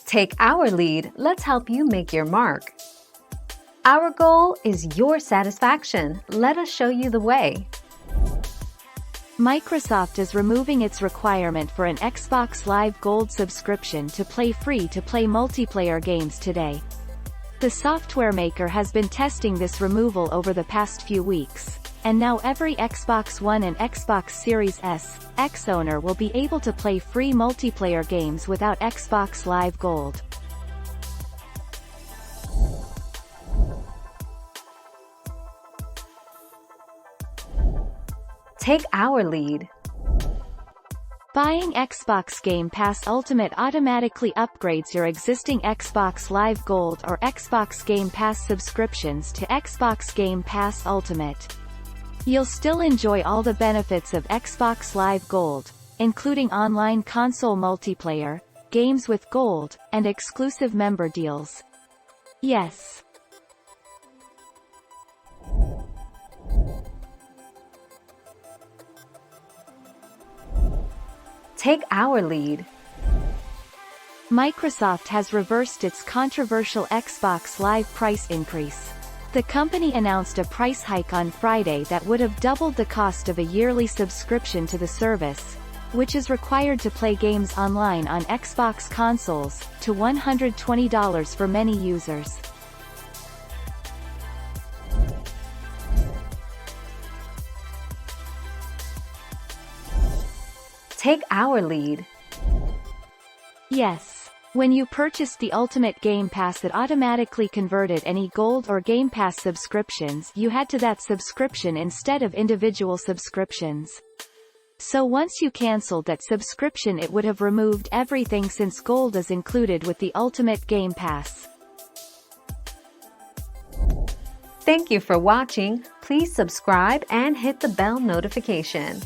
Take our lead, let's help you make your mark. Our goal is your satisfaction. Let us show you the way. Microsoft is removing its requirement for an Xbox Live Gold subscription to play free-to-play multiplayer games today. The software maker has been testing this removal over the past few weeks, and now every Xbox One and Xbox Series X owner will be able to play free multiplayer games without Xbox Live Gold. Take our lead. Buying Xbox Game Pass Ultimate automatically upgrades your existing Xbox Live Gold or Xbox Game Pass subscriptions to Xbox Game Pass Ultimate. You'll still enjoy all the benefits of Xbox Live Gold, including online console multiplayer, games with gold, and exclusive member deals. Yes. Take our lead. Microsoft has reversed its controversial Xbox Live price increase. The company announced a price hike on Friday that would have doubled the cost of a yearly subscription to the service, which is required to play games online on Xbox consoles, to $120 for many users. Take our lead. Yes. When you purchased the Ultimate Game Pass, it automatically converted any Gold or Game Pass subscriptions you had to that subscription instead of individual subscriptions. So once you canceled that subscription, it would have removed everything since Gold is included with the Ultimate Game Pass. Thank you for watching. Please subscribe and hit the bell notification.